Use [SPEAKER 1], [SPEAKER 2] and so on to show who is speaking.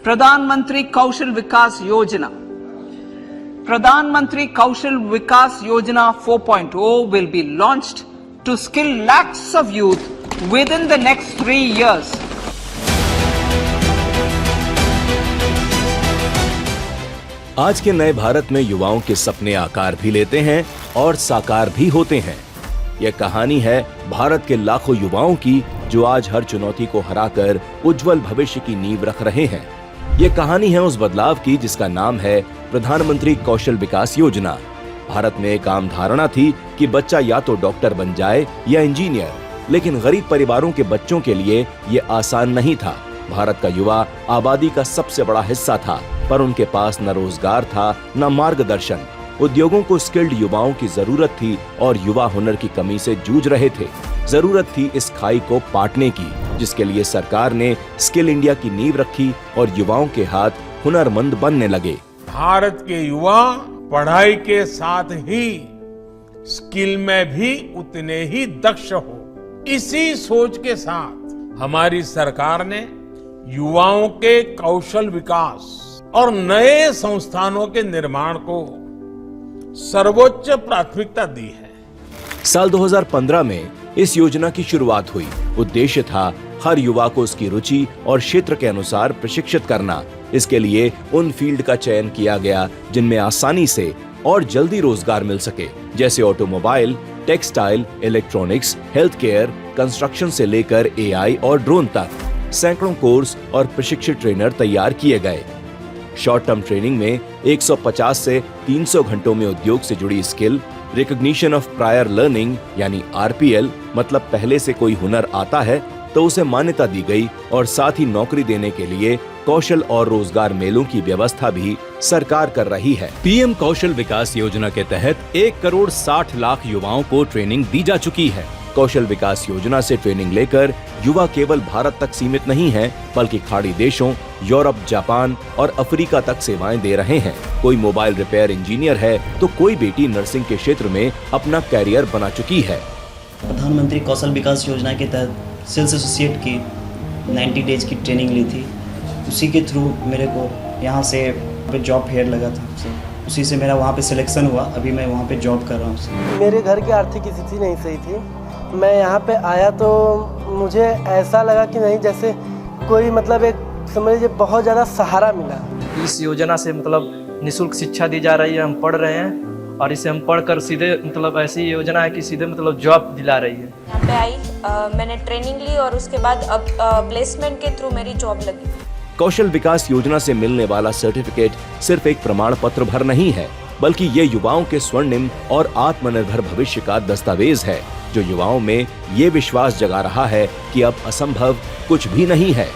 [SPEAKER 1] प्रधानमंत्री कौशल विकास योजना. Pradhan Kaushal Vikas Yojana 4.0 will be launched to skill lakhs of youth within the next 3 years.
[SPEAKER 2] आज के नए भारत में युवाओं के सपने आकार भी लेते हैं और साकार भी होते हैं। यह कहानी है भारत के लाखों युवाओं की जो आज हर चुनौती को हराकर उज्जवल भविष्य की नींव रख रहे हैं। ये कहानी है उस बदलाव की जिसका नाम है प्रधानमंत्री कौशल विकास योजना। भारत में एक आम धारणा थी कि बच्चा या तो डॉक्टर बन जाए या इंजीनियर, लेकिन गरीब परिवारों के बच्चों के लिए ये आसान नहीं था। भारत का युवा आबादी का सबसे बड़ा हिस्सा था, पर उनके पास न रोजगार था न मार्गदर्शन। उद्योगों को स्किल्ड युवाओं की जरूरत थी और युवा हुनर की कमी से जूझ रहे थे। जरूरत थी इस खाई को पाटने की, जिसके लिए सरकार ने स्किल इंडिया की नींव रखी और युवाओं के हाथ हुनरमंद बनने लगे।
[SPEAKER 3] भारत के युवा पढ़ाई के साथ ही स्किल में भी उतने ही दक्ष हो, इसी सोच के साथ हमारी सरकार ने युवाओं के कौशल विकास और नए संस्थानों के निर्माण को सर्वोच्च प्राथमिकता दी है।
[SPEAKER 2] साल 2015 में इस योजना की शुरुआत हुई। उद्देश्य था हर युवा को उसकी रुचि और क्षेत्र के अनुसार प्रशिक्षित करना। इसके लिए उन फील्ड का चयन किया गया जिनमें आसानी से और जल्दी रोजगार मिल सके, जैसे automobile, textile, electronics, health care, construction से लेकर एआई और ड्रोन तक। सैकड़ों कोर्स और प्रशिक्षित ट्रेनर तैयार किए गए। शॉर्ट टर्म ट्रेनिंग में 150 से 300 घंटों में उद्योग से जुड़ी skill, recognition of prior learning यानी आरपीएल, मतलब पहले से कोई हुनर आता है तो उसे मान्यता दी गई, और साथ ही नौकरी देने के लिए कौशल और रोजगार मेलों की व्यवस्था भी सरकार कर रही है। पीएम कौशल विकास योजना के तहत 1 करोड़ 60 लाख युवाओं को ट्रेनिंग दी जा चुकी है। कौशल विकास योजना से ट्रेनिंग लेकर युवा केवल भारत तक सीमित नहीं है, बल्कि खाड़ी देशों, यूरोप, जापान और अफ्रीका तक सेवाएं दे रहे हैं। कोई मोबाइल रिपेयर इंजीनियर है तो कोई बेटी नर्सिंग के क्षेत्र में अपना कैरियर बना चुकी है।
[SPEAKER 4] प्रधानमंत्री कौशल विकास योजना के तहत सेल्स एसोसिएट की 90 डेज की ट्रेनिंग ली थी। उसी के थ्रू मेरे को यहाँ से जॉब फेयर लगा था, उसी से मेरा वहाँ पे सिलेक्शन हुआ। अभी मैं वहाँ पे जॉब कर रहा हूँ।
[SPEAKER 5] मेरे घर की आर्थिक स्थिति नहीं सही थी। मैं यहाँ पे आया तो मुझे ऐसा लगा कि नहीं, जैसे कोई मतलब एक समझ लीजिए बहुत ज़्यादा सहारा मिला।
[SPEAKER 6] इस योजना से मतलब निःशुल्क शिक्षा दी जा रही है, हम पढ़ रहे हैं, और इसे हम पढ़कर सीधे मतलब ऐसी योजना है कि सीधे मतलब जॉब दिला रही है।
[SPEAKER 7] यहाँ पे आई, मैंने ट्रेनिंग ली और उसके बाद अब प्लेसमेंट के थ्रू मेरी जॉब लगी।
[SPEAKER 2] कौशल विकास योजना से मिलने वाला सर्टिफिकेट सिर्फ एक प्रमाण पत्र भर नहीं है, बल्कि ये युवाओं के स्वर्णिम और आत्मनिर्भर भविष्य का दस्तावेज है, जो युवाओं में ये विश्वास जगा रहा है कि अब असंभव कुछ भी नहीं है।